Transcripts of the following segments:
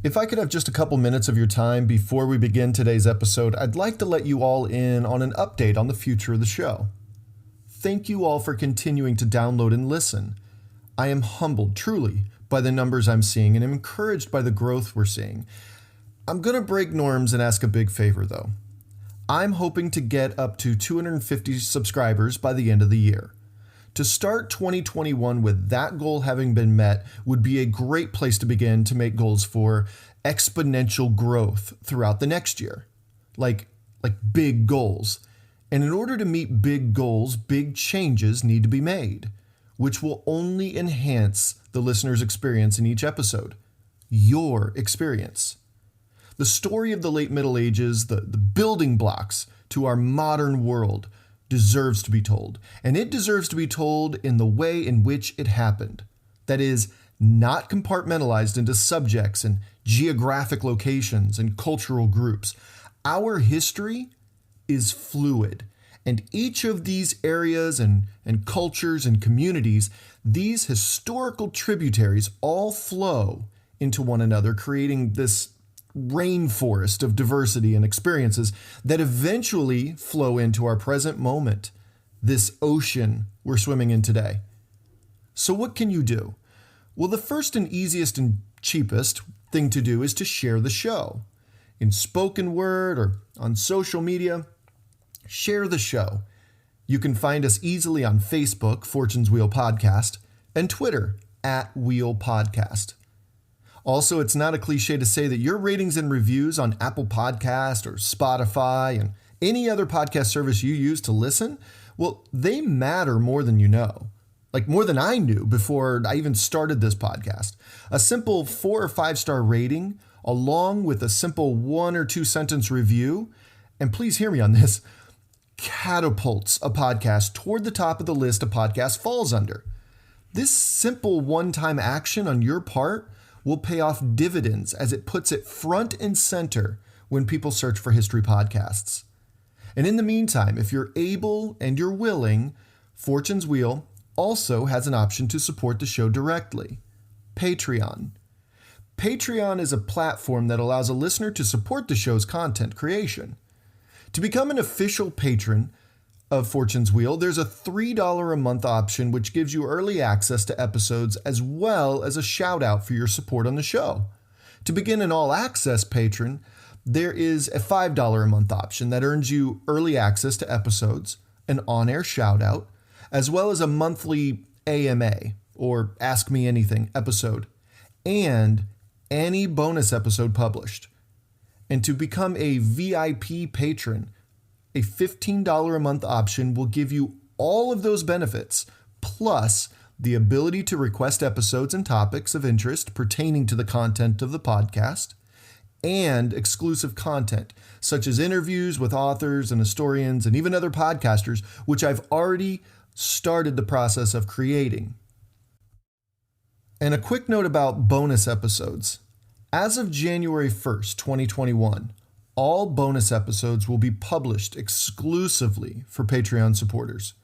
If I could have just a couple minutes of your time before we begin today's episode, I'd like to let you all in on an update on the future of the show. Thank you all for continuing to download and listen. I am humbled, truly, by the numbers I'm seeing and am encouraged by the growth we're seeing. I'm going to break norms and ask a big favor, though. I'm hoping to get up to 250 subscribers by the end of the year. To start 2021 with that goal having been met would be a great place to begin to make goals for exponential growth throughout the next year. Like big goals. And in order to meet big goals, big changes need to be made, which will only enhance the listener's experience in each episode. Your experience. The story of the late Middle Ages, the building blocks to our modern world, deserves to be told. And it deserves to be told in the way in which it happened. That is, not compartmentalized into subjects and geographic locations and cultural groups. Our history is fluid. And each of these areas and cultures and communities, these historical tributaries all flow into one another, creating this rainforest of diversity and experiences that eventually flow into our present moment, this ocean we're swimming in today. So what can you do? Well, the first and easiest and cheapest thing to do is to share the show. In spoken word or on social media, share the show. You can find us easily on Facebook, Fortune's Wheel Podcast, and Twitter, @WheelPodcast. Also, it's not a cliche to say that your ratings and reviews on Apple Podcast or Spotify and any other podcast service you use to listen, well, they matter more than you know. Like more than I knew before I even started this podcast. A simple 4 or 5 star rating, along with a simple 1 or 2 sentence review, and please hear me on this, catapults a podcast toward the top of the list a podcast falls under. This simple one-time action on your part will pay off dividends as it puts it front and center when people search for history podcasts. And in the meantime, if you're able and you're willing, Fortune's Wheel also has an option to support the show directly. Patreon. Patreon is a platform that allows a listener to support the show's content creation. To become an official patron of Fortune's Wheel, there's a $3 a month option which gives you early access to episodes as well as a shout out for your support on the show. To begin an all-access patron, there is a $5 a month option that earns you early access to episodes, an on-air shout out, as well as a monthly AMA or Ask Me Anything episode, and any bonus episode published. And to become a VIP patron, a $15 a month option will give you all of those benefits, plus the ability to request episodes and topics of interest pertaining to the content of the podcast, and exclusive content, such as interviews with authors and historians and even other podcasters, which I've already started the process of creating. And a quick note about bonus episodes. As of January 1st, 2021, all bonus episodes will be published exclusively for Patreon supporters.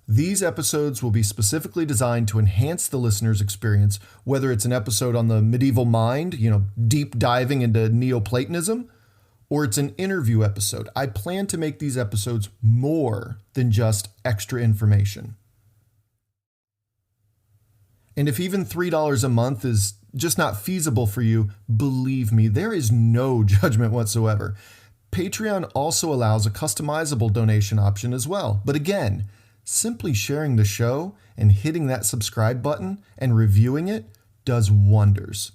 These episodes will be specifically designed to enhance the listener's experience, whether it's an episode on the medieval mind, deep diving into Neoplatonism, or it's an interview episode. I plan to make these episodes more than just extra information. And if even $3 a month is just not feasible for you, believe me, there is no judgment whatsoever. Patreon also allows a customizable donation option as well. But again, simply sharing the show and hitting that subscribe button and reviewing it does wonders.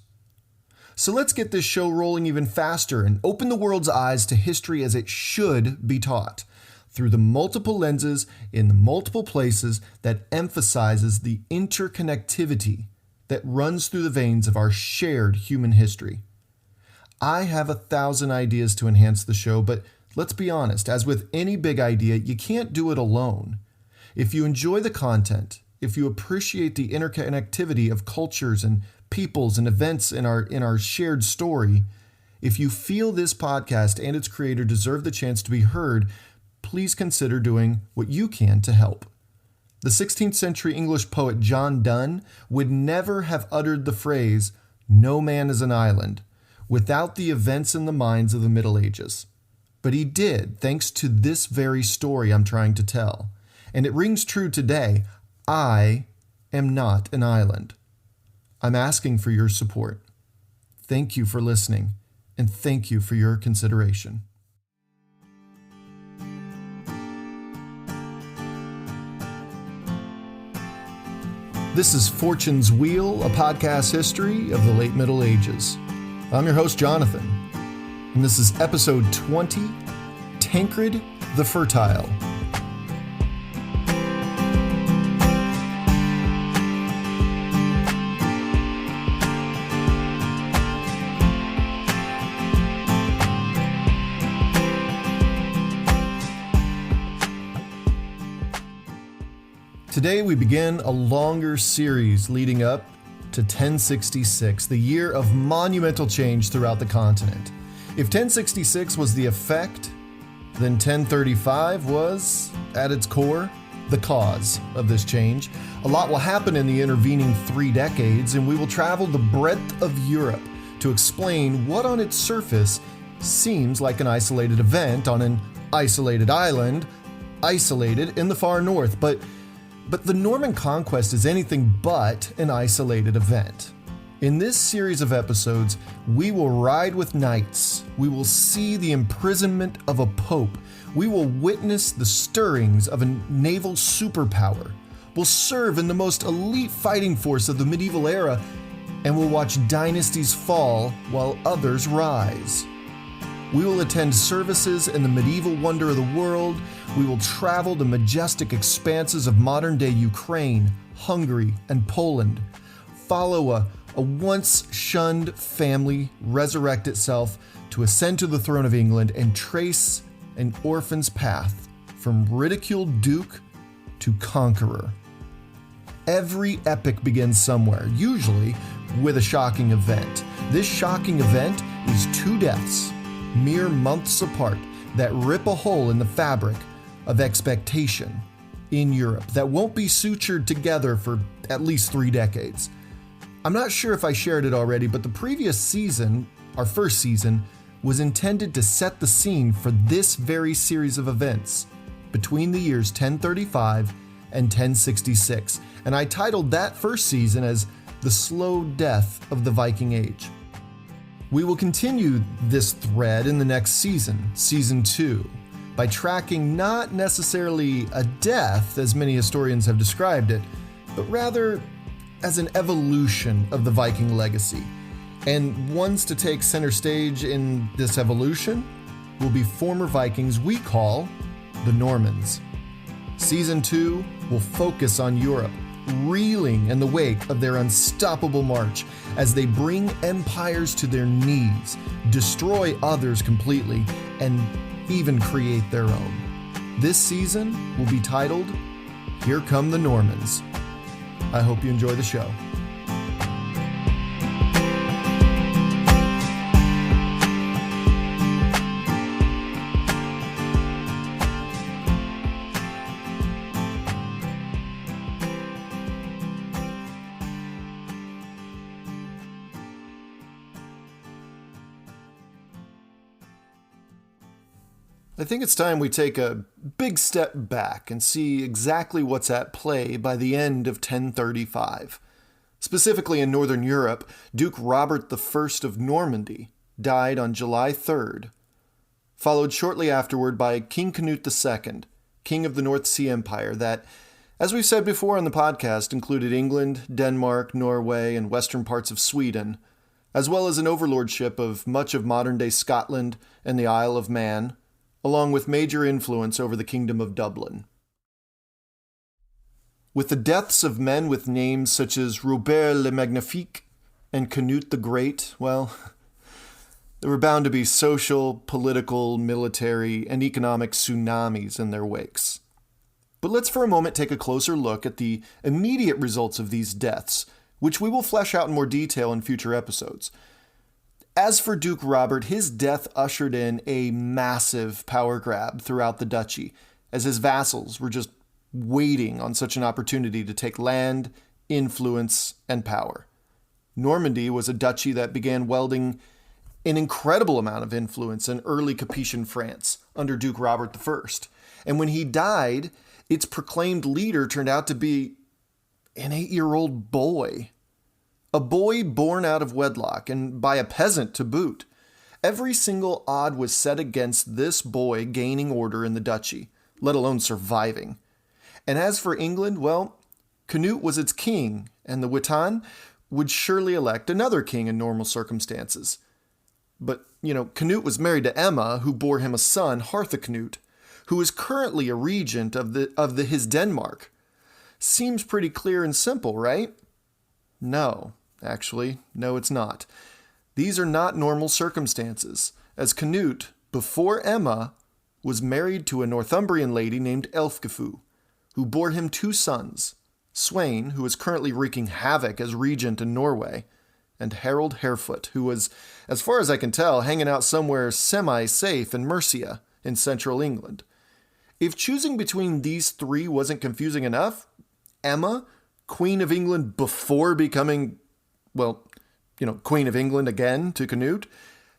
So let's get this show rolling even faster and open the world's eyes to history as it should be taught, through the multiple lenses in the multiple places that emphasizes the interconnectivity that runs through the veins of our shared human history. I have 1,000 ideas to enhance the show, but let's be honest, as with any big idea, you can't do it alone. If you enjoy the content, if you appreciate the interconnectivity of cultures and peoples and events in our shared story, if you feel this podcast and its creator deserve the chance to be heard, please consider doing what you can to help. The 16th century English poet John Donne would never have uttered the phrase, "No man is an island," without the events and the minds of the Middle Ages. But he did, thanks to this very story I'm trying to tell. And it rings true today. I am not an island. I'm asking for your support. Thank you for listening, and thank you for your consideration. This is Fortune's Wheel, a podcast history of the late Middle Ages. I'm your host, Jonathan, and this is episode 20, Tancred the Fertile. Today we begin a longer series leading up to 1066, the year of monumental change throughout the continent. If 1066 was the effect, then 1035 was, at its core, the cause of this change. A lot will happen in the intervening 3 decades, and we will travel the breadth of Europe to explain what on its surface seems like an isolated event on an isolated island, isolated in the far north, but the Norman conquest is anything but an isolated event. In this series of episodes, we will ride with knights. We will see the imprisonment of a pope. We will witness the stirrings of a naval superpower. We'll serve in the most elite fighting force of the medieval era, and we'll watch dynasties fall while others rise. We will attend services in the medieval wonder of the world. We will travel the majestic expanses of modern-day Ukraine, Hungary, and Poland. Follow a once shunned family resurrect itself to ascend to the throne of England and trace an orphan's path from ridiculed duke to conqueror. Every epic begins somewhere, usually with a shocking event. This shocking event is 2 deaths, mere months apart, that rip a hole in the fabric of expectation in Europe that won't be sutured together for at least 3 decades. I'm not sure if I shared it already, but the previous season, our first season, was intended to set the scene for this very series of events between the years 1035 and 1066, and I titled that first season as The Slow Death of the Viking Age. We will continue this thread in the next season, Season 2, by tracking not necessarily a death, as many historians have described it, but rather as an evolution of the Viking legacy. And ones to take center stage in this evolution will be former Vikings we call the Normans. Season 2 will focus on Europe, reeling in the wake of their unstoppable march as they bring empires to their knees, destroy others completely, and even create their own. This season will be titled, Here Come the Normans. I hope you enjoy the show. I think it's time we take a big step back and see exactly what's at play by the end of 1035. Specifically in Northern Europe, Duke Robert I of Normandy died on July 3rd, followed shortly afterward by King Canute II, King of the North Sea Empire that, as we've said before on the podcast, included England, Denmark, Norway, and western parts of Sweden, as well as an overlordship of much of modern-day Scotland and the Isle of Man, along with major influence over the Kingdom of Dublin. With the deaths of men with names such as Robert le Magnifique and Canute the Great, well, there were bound to be social, political, military, and economic tsunamis in their wakes. But let's for a moment take a closer look at the immediate results of these deaths, which we will flesh out in more detail in future episodes. As for Duke Robert, his death ushered in a massive power grab throughout the duchy, as his vassals were just waiting on such an opportunity to take land, influence, and power. Normandy was a duchy that began wielding an incredible amount of influence in early Capetian France under Duke Robert I. And when he died, its proclaimed leader turned out to be an 8-year-old boy. A boy born out of wedlock, and by a peasant to boot. Every single odd was set against this boy gaining order in the duchy, let alone surviving. And as for England, well, Canute was its king, and the Witan would surely elect another king in normal circumstances. But, Canute was married to Emma, who bore him a son, Harthacnut, who is currently a regent of his Denmark. Seems pretty clear and simple, right? No, it's not. These are not normal circumstances, as Canute, before Emma, was married to a Northumbrian lady named Elfgifu, who bore him 2 sons, Sweyn, who is currently wreaking havoc as regent in Norway, and Harold Harefoot, who was, as far as I can tell, hanging out somewhere semi-safe in Mercia, in central England. If choosing between these 3 wasn't confusing enough, Emma, Queen of England before becoming, Queen of England again to Canute,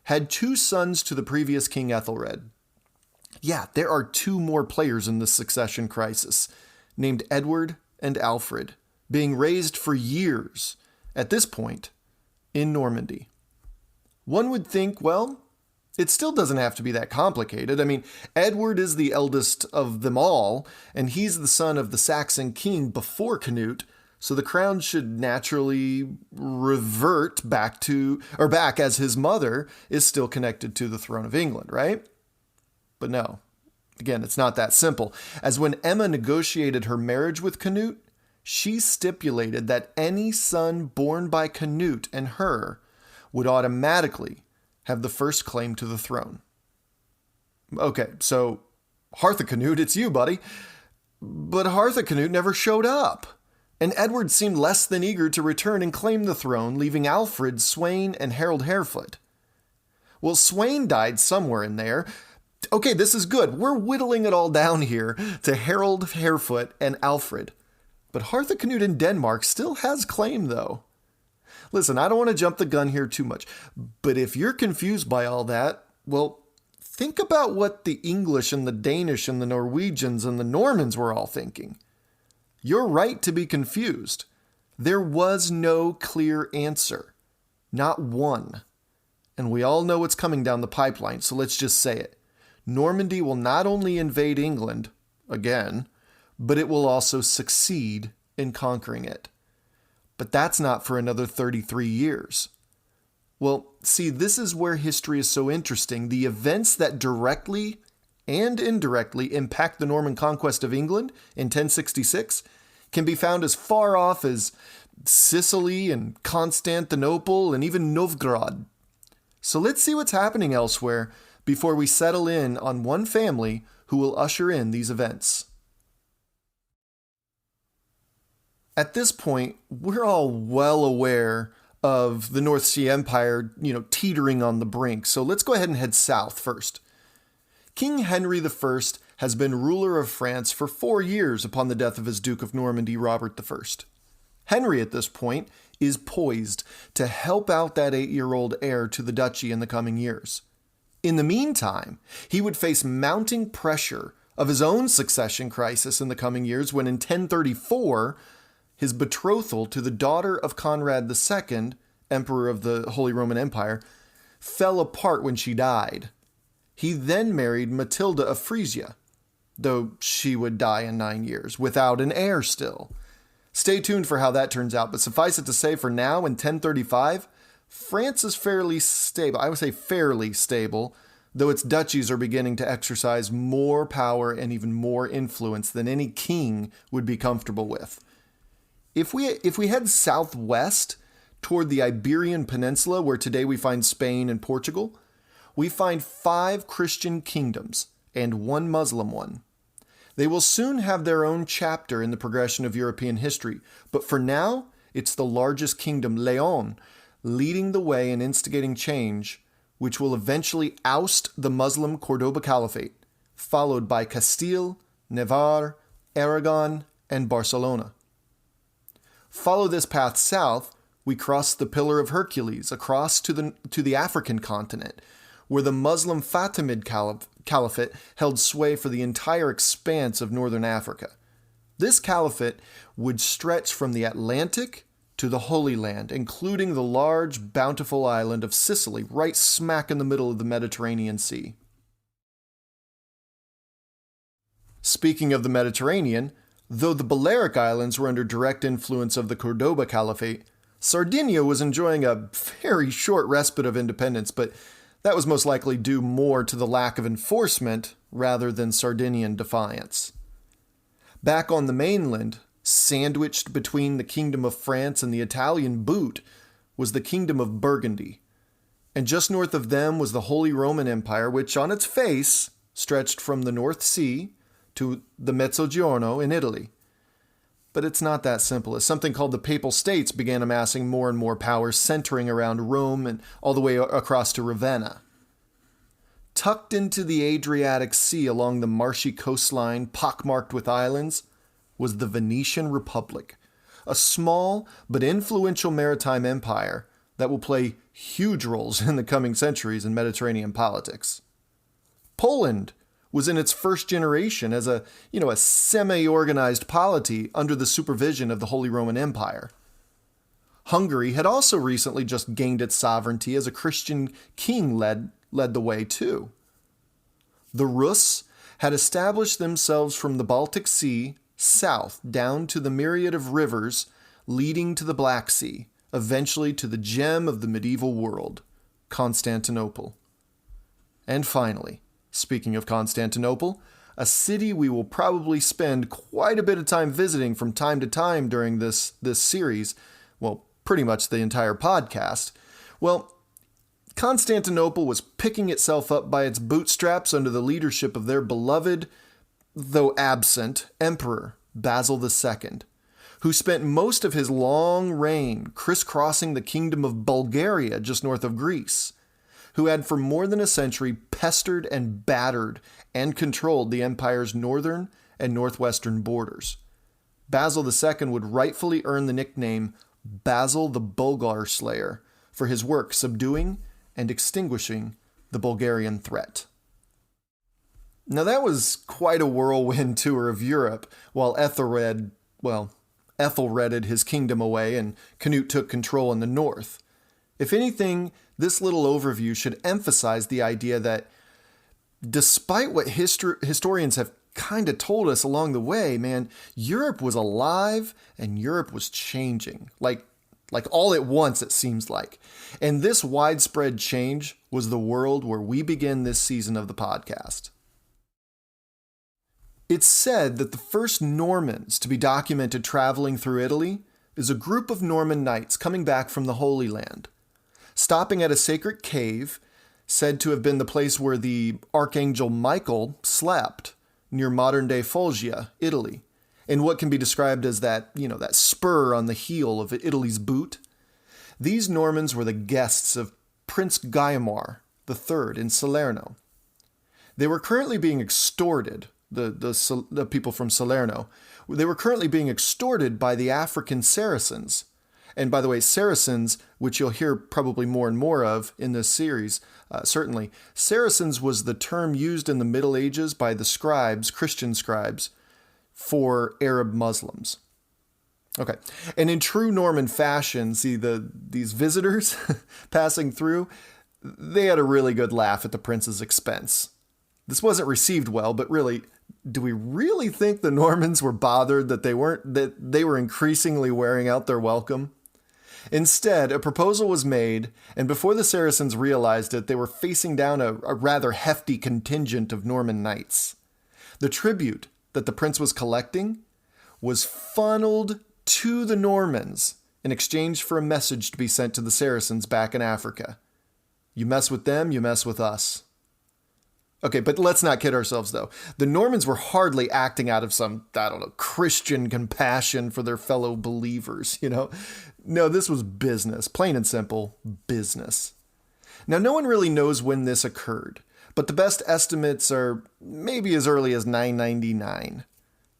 had 2 sons to the previous King Ethelred. Yeah, there are 2 more players in this succession crisis, named Edward and Alfred, being raised for years, at this point, in Normandy. One would think, it still doesn't have to be that complicated. Edward is the eldest of them all, and he's the son of the Saxon king before Canute, so the crown should naturally revert back as his mother is still connected to the throne of England, right? But no. Again, it's not that simple, as when Emma negotiated her marriage with Canute, she stipulated that any son born by Canute and her would automatically have the first claim to the throne. Okay, so Harthacnut, it's you, buddy. But Harthacnut never showed up, and Edward seemed less than eager to return and claim the throne, leaving Alfred, Sweyn, and Harold Harefoot. Well, Sweyn died somewhere in there. Okay, this is good. We're whittling it all down here to Harold Harefoot and Alfred. But Harthacnut in Denmark still has claim, though. Listen, I don't want to jump the gun here too much, but if you're confused by all that, think about what the English and the Danish and the Norwegians and the Normans were all thinking. You're right to be confused. There was no clear answer. Not one. And we all know what's coming down the pipeline, so let's just say it. Normandy will not only invade England, again, but it will also succeed in conquering it. But that's not for another 33 years. Well, see, this is where history is so interesting. The events that directly and indirectly impact the Norman conquest of England in 1066 can be found as far off as Sicily and Constantinople and even Novgorod. So let's see what's happening elsewhere before we settle in on one family who will usher in these events. At this point, we're all well aware of the North Sea Empire, teetering on the brink. So let's go ahead and head south first. King Henry I has been ruler of France for 4 years upon the death of his Duke of Normandy, Robert I. Henry, at this point, is poised to help out that 8-year-old heir to the duchy in the coming years. In the meantime, he would face mounting pressure of his own succession crisis in the coming years when in 1034, his betrothal to the daughter of Conrad II, Emperor of the Holy Roman Empire, fell apart when she died. He then married Matilda of Frisia, though she would die in 9 years, without an heir still. Stay tuned for how that turns out, but suffice it to say for now, in 1035, France is fairly stable. I would say fairly stable, though its duchies are beginning to exercise more power and even more influence than any king would be comfortable with. If we head southwest toward the Iberian Peninsula, where today we find Spain and Portugal, we find 5 Christian kingdoms and 1 Muslim one. They will soon have their own chapter in the progression of European history, but for now, it's the largest kingdom, Leon, leading the way and instigating change, which will eventually oust the Muslim Cordoba Caliphate, followed by Castile, Navarre, Aragon, and Barcelona. Follow this path south, We crossed the Pillar of Hercules across to the African continent, where the Muslim Fatimid Caliphate held sway for the entire expanse of northern Africa. This caliphate would stretch from the Atlantic to the Holy Land, including the large, bountiful island of Sicily, right smack in the middle of the Mediterranean Sea. Speaking of the Mediterranean, though the Balearic Islands were under direct influence of the Cordoba Caliphate, Sardinia was enjoying a very short respite of independence, but that was most likely due more to the lack of enforcement rather than Sardinian defiance. Back on the mainland, sandwiched between the Kingdom of France and the Italian boot, was the Kingdom of Burgundy. And just north of them was the Holy Roman Empire, which on its face stretched from the North Sea to the Mezzogiorno in Italy. But it's not that simple, as something called the Papal States began amassing more and more power centering around Rome and all the way across to Ravenna. Tucked into the Adriatic Sea along the marshy coastline pockmarked with islands was the Venetian Republic, a small but influential maritime empire that will play huge roles in the coming centuries in Mediterranean politics. Poland was in its first generation as a semi-organized polity under the supervision of the Holy Roman Empire. Hungary had also recently just gained its sovereignty as a Christian king led the way too. The Rus had established themselves from the Baltic Sea south down to the myriad of rivers leading to the Black Sea, eventually to the gem of the medieval world, Constantinople. And finally, speaking of Constantinople, a city we will probably spend quite a bit of time visiting from time to time during this series, well, pretty much the entire podcast. Well, Constantinople was picking itself up by its bootstraps under the leadership of their beloved, though absent, emperor, Basil II, who spent most of his long reign crisscrossing the kingdom of Bulgaria just north of Greece, who had for more than a century pestered and battered and controlled the empire's northern and northwestern borders. Basil II would rightfully earn the nickname Basil the Bulgar Slayer for his work subduing and extinguishing the Bulgarian threat. Now that was quite a whirlwind tour of Europe, while Ethelred Ethelreded his kingdom away and Canute took control in the north. If anything, this little overview should emphasize the idea that despite what historians have kind of told us along the way, man, Europe was alive and Europe was changing. Like all at once, it seems like. And this widespread change was the world where we begin this season of the podcast. It's said that the first Normans to be documented traveling through Italy is a group of Norman knights coming back from the Holy Land, stopping at a sacred cave said to have been the place where the Archangel Michael slept near modern-day Foggia, Italy, in what can be described as that spur on the heel of Italy's boot. These Normans were the guests of Prince Guaimar III in Salerno. They were currently being extorted, the people from Salerno, they were currently being extorted by the African Saracens. And by the way, Saracens, which you'll hear probably more and more of in this series, certainly, Saracens was the term used in the Middle Ages by the scribes, Christian scribes, for Arab Muslims. Okay, and in true Norman fashion, these visitors passing through, they had a really good laugh at the prince's expense. This wasn't received well, but really, do we really think the Normans were bothered that they were increasingly wearing out their welcome? Instead, a proposal was made, and before the Saracens realized it, they were facing down a rather hefty contingent of Norman knights. The tribute that the prince was collecting was funneled to the Normans in exchange for a message to be sent to the Saracens back in Africa. You mess with them, you mess with us. Okay, but let's not kid ourselves, though. The Normans were hardly acting out of some, Christian compassion for their fellow believers, No, this was business, plain and simple, business. Now, no one really knows when this occurred, but the best estimates are maybe as early as 999.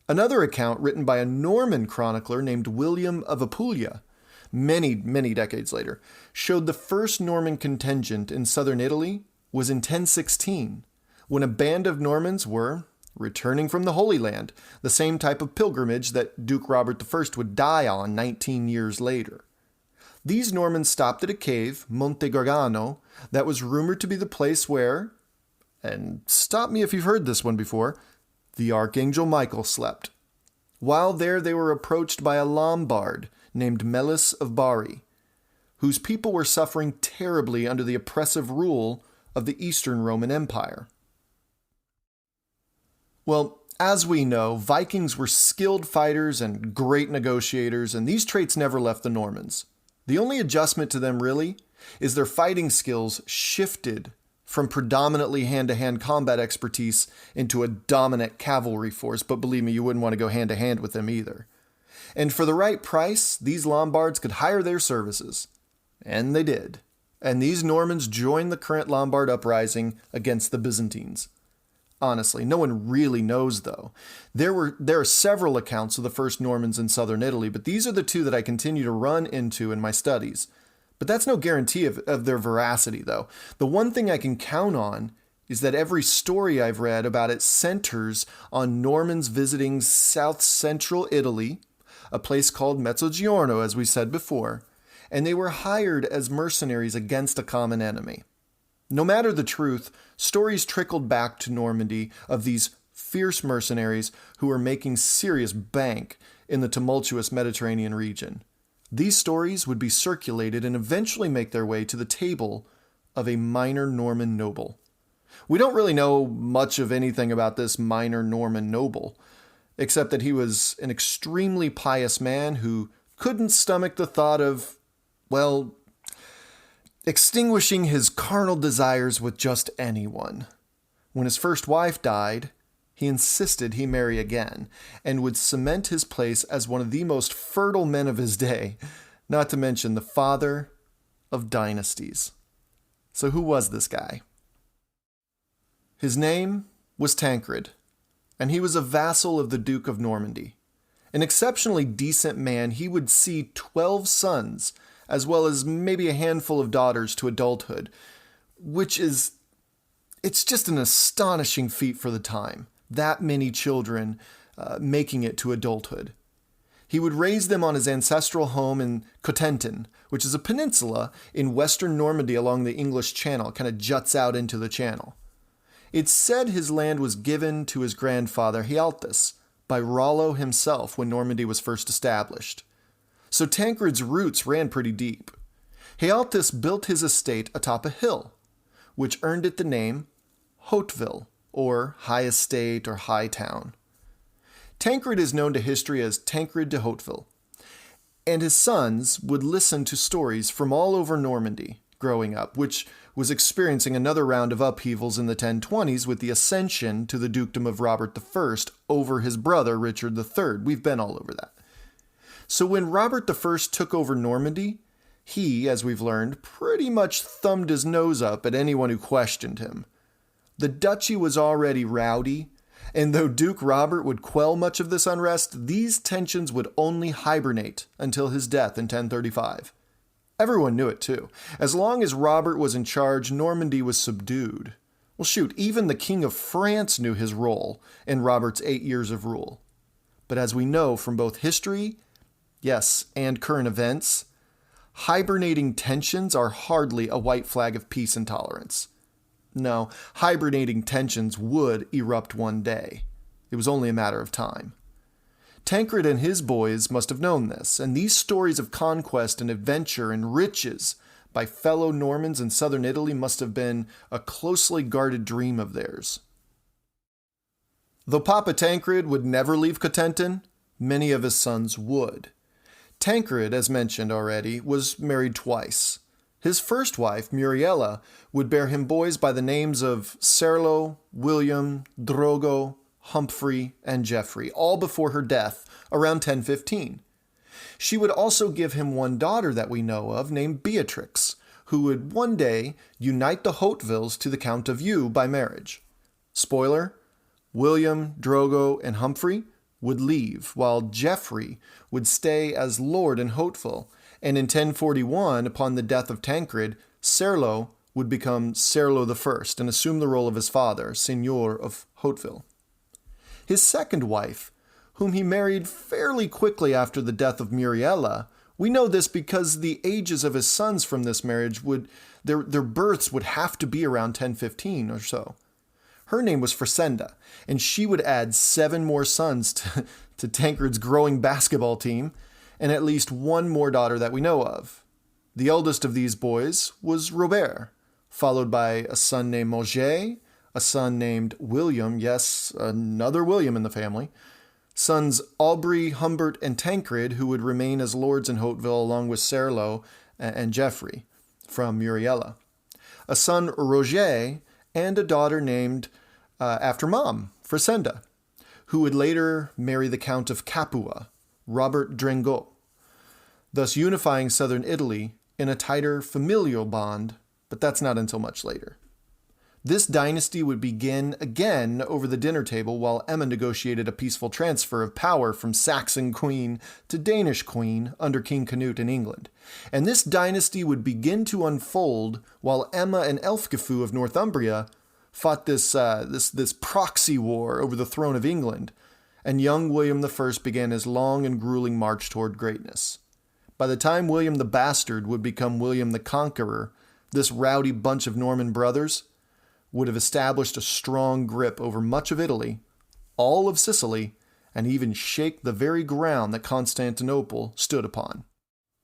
Another account written by a Norman chronicler named William of Apulia many decades later, showed the first Norman contingent in southern Italy was in 1016, when a band of Normans were returning from the Holy Land, the same type of pilgrimage that Duke Robert I would die on 19 years later. These Normans stopped at a cave, Monte Gargano, that was rumored to be the place where, and stop me if you've heard this one before, the Archangel Michael slept. While there, they were approached by a Lombard named Melis of Bari, whose people were suffering terribly under the oppressive rule of the Eastern Roman Empire. Well, as we know, Vikings were skilled fighters and great negotiators, and these traits never left the Normans. The only adjustment to them, really, is their fighting skills shifted from predominantly hand-to-hand combat expertise into a dominant cavalry force, but believe me, you wouldn't want to go hand-to-hand with them either. And for the right price, these Lombards could hire their services. And they did. And these Normans joined the current Lombard uprising against the Byzantines. Honestly, no one really knows, though. There are several accounts of the first Normans in southern Italy, but these are the two that I continue to run into in my studies. But that's no guarantee of their veracity, though. The one thing I can count on is that every story I've read about it centers on Normans visiting south-central Italy, a place called Mezzogiorno, as we said before, and they were hired as mercenaries against a common enemy. No matter the truth, stories trickled back to Normandy of these fierce mercenaries who were making serious bank in the tumultuous Mediterranean region. These stories would be circulated and eventually make their way to the table of a minor Norman noble. We don't really know much of anything about this minor Norman noble, except that he was an extremely pious man who couldn't stomach the thought of, well, extinguishing his carnal desires with just anyone. When his first wife died, he insisted he marry again, and would cement his place as one of the most fertile men of his day, not to mention the father of dynasties. So who was this guy? His name was Tancred, and he was a vassal of the Duke of Normandy. An exceptionally decent man, he would see 12 sons, as well as maybe a handful of daughters to adulthood, it's just an astonishing feat for the time. That many children making it to adulthood. He would raise them on his ancestral home in Cotentin, which is a peninsula in western Normandy along the English Channel. It kind of juts out into the channel. It's said his land was given to his grandfather Hialtus by Rollo himself when Normandy was first established. So Tancred's roots ran pretty deep. Hialtus built his estate atop a hill, which earned it the name Hauteville, or High Estate or High Town. Tancred is known to history as Tancred de Hauteville, and his sons would listen to stories from all over Normandy growing up, which was experiencing another round of upheavals in the 1020s with the ascension to the dukedom of Robert I over his brother Richard III. We've been all over that. So when Robert I took over Normandy, he, as we've learned, pretty much thumbed his nose up at anyone who questioned him. The duchy was already rowdy, and though Duke Robert would quell much of this unrest, these tensions would only hibernate until his death in 1035. Everyone knew it too. As long as Robert was in charge, Normandy was subdued. Well, shoot, even the King of France knew his role in Robert's 8 years of rule. But as we know from both history, yes, and current events, hibernating tensions are hardly a white flag of peace and tolerance. No, hibernating tensions would erupt one day. It was only a matter of time. Tancred and his boys must have known this, and these stories of conquest and adventure and riches by fellow Normans in southern Italy must have been a closely guarded dream of theirs. Though Papa Tancred would never leave Cotentin, many of his sons would. Tancred, as mentioned already, was married twice. His first wife, Muriela, would bear him boys by the names of Serlo, William, Drogo, Humphrey, and Geoffrey, all before her death, around 1015. She would also give him one daughter that we know of, named Beatrix, who would one day unite the Hautevilles to the Count of Eu by marriage. Spoiler, William, Drogo, and Humphrey would leave, while Geoffrey would stay as Lord in Hauteville, And in 1041, upon the death of Tancred, Serlo would become Serlo I and assume the role of his father, Seigneur of Hauteville. His second wife, whom he married fairly quickly after the death of Muriela, we know this because the ages of his sons from this marriage their births would have to be around 1015 or so. Her name was Frisenda, and she would add 7 more sons to Tancred's growing basketball team, and at least one more daughter that we know of. The eldest of these boys was Robert, followed by a son named Moget, a son named William, yes, another William in the family, sons Aubry, Humbert, and Tancred, who would remain as lords in Hauteville along with Serlo and Geoffrey from Muriela, a son Roger, and a daughter named after mom, Frisenda, who would later marry the Count of Capua, Robert Drengot, thus unifying southern Italy in a tighter familial bond, but that's not until much later. This dynasty would begin again over the dinner table while Emma negotiated a peaceful transfer of power from Saxon queen to Danish queen under King Canute in England. And this dynasty would begin to unfold while Emma and Elfgifu of Northumbria fought this proxy war over the throne of England, and young William I began his long and grueling march toward greatness. By the time William the Bastard would become William the Conqueror, this rowdy bunch of Norman brothers would have established a strong grip over much of Italy, all of Sicily, and even shake the very ground that Constantinople stood upon.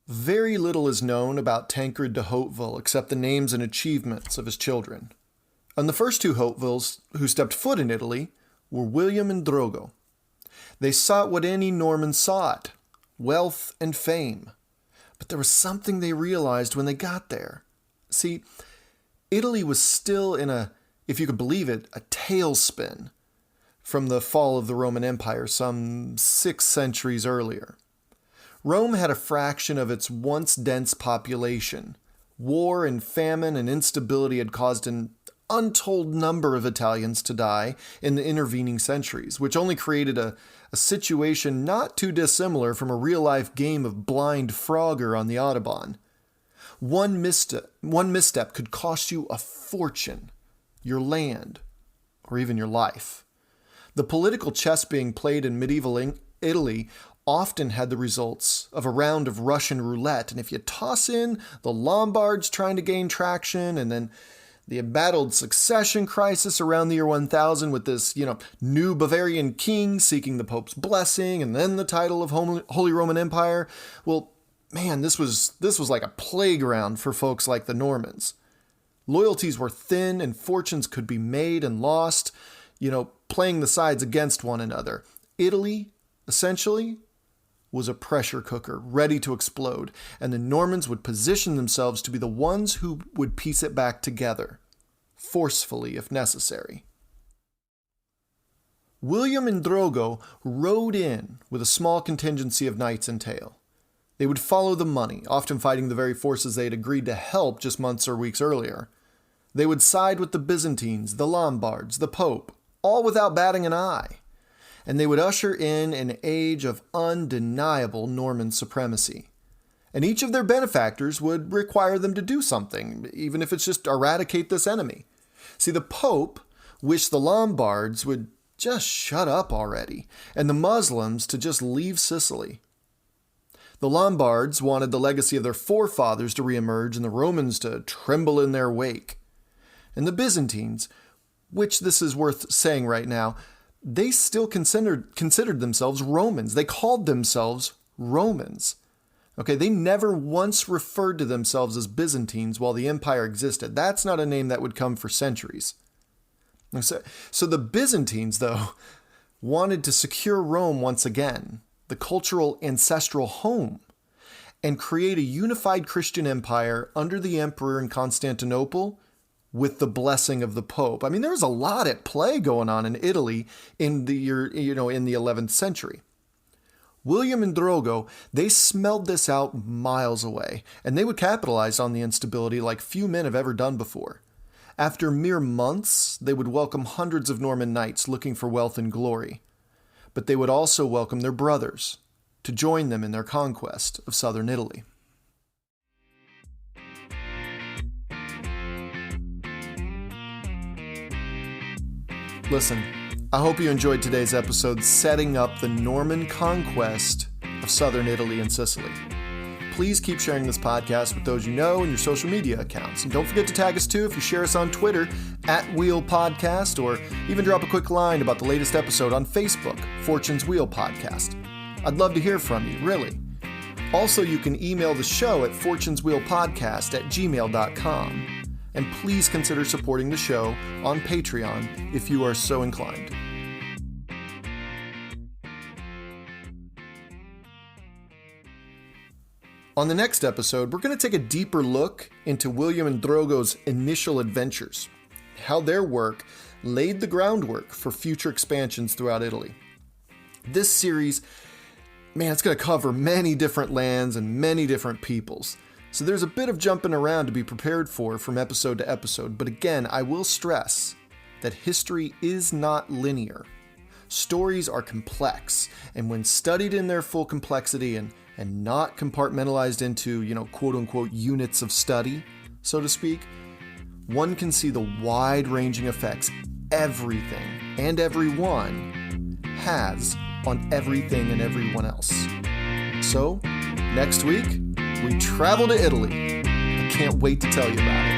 Very little is known about Tancred de Hauteville except the names and achievements of his children. And the first 2 Hautevilles who stepped foot in Italy were William and Drogo. They sought what any Norman sought, wealth and fame. But there was something they realized when they got there. See, Italy was still in if you could believe it, a tailspin from the fall of the Roman Empire some 6 centuries earlier. Rome had a fraction of its once dense population. War and famine and instability had caused an untold number of Italians to die in the intervening centuries, which only created a situation not too dissimilar from a real-life game of blind Frogger on the Autobahn. One misstep could cost you a fortune, your land, or even your life. The political chess being played in medieval Italy often had the results of a round of Russian roulette, and if you toss in the Lombards trying to gain traction, and then the embattled succession crisis around the year 1000 with this, new Bavarian king seeking the Pope's blessing, and then the title of Holy Roman Empire, well, man, this was like a playground for folks like the Normans. Loyalties were thin and fortunes could be made and lost, playing the sides against one another. Italy, essentially, was a pressure cooker ready to explode, and the Normans would position themselves to be the ones who would piece it back together, forcefully if necessary. William and Drogo rode in with a small contingency of knights in tail. They would follow the money, often fighting the very forces they had agreed to help just months or weeks earlier. They would side with the Byzantines, the Lombards, the Pope, all without batting an eye. And they would usher in an age of undeniable Norman supremacy. And each of their benefactors would require them to do something, even if it's just eradicate this enemy. See, the Pope wished the Lombards would just shut up already, and the Muslims to just leave Sicily. The Lombards wanted the legacy of their forefathers to reemerge and the Romans to tremble in their wake. And the Byzantines, which this is worth saying right now, they still considered themselves Romans. They called themselves Romans. Okay, they never once referred to themselves as Byzantines while the empire existed. That's not a name that would come for centuries. So the Byzantines, though, wanted to secure Rome once again, the cultural ancestral home, and create a unified Christian empire under the emperor in Constantinople with the blessing of the Pope. I mean, there was a lot at play going on in Italy in the in the 11th century. William and Drogo, they smelled this out miles away, and they would capitalize on the instability like few men have ever done before. After mere months, they would welcome hundreds of Norman knights looking for wealth and glory. But they would also welcome their brothers to join them in their conquest of southern Italy. Listen, I hope you enjoyed today's episode setting up the Norman conquest of southern Italy and Sicily. Please keep sharing this podcast with those you know in your social media accounts. And don't forget to tag us too if you share us on Twitter @WheelPodcast, or even drop a quick line about the latest episode on Facebook, Fortune's Wheel Podcast. I'd love to hear from you, really. Also, you can email the show at fortuneswheelpodcast@gmail.com. And please consider supporting the show on Patreon if you are so inclined. On the next episode, we're going to take a deeper look into William and Drogo's initial adventures, how their work laid the groundwork for future expansions throughout Italy. This series, it's going to cover many different lands and many different peoples. So there's a bit of jumping around to be prepared for from episode to episode, but again, I will stress that history is not linear. Stories are complex, and when studied in their full complexity and not compartmentalized into, quote-unquote units of study, so to speak, one can see the wide-ranging effects everything and everyone has on everything and everyone else. So, next week, we travel to Italy. I can't wait to tell you about it.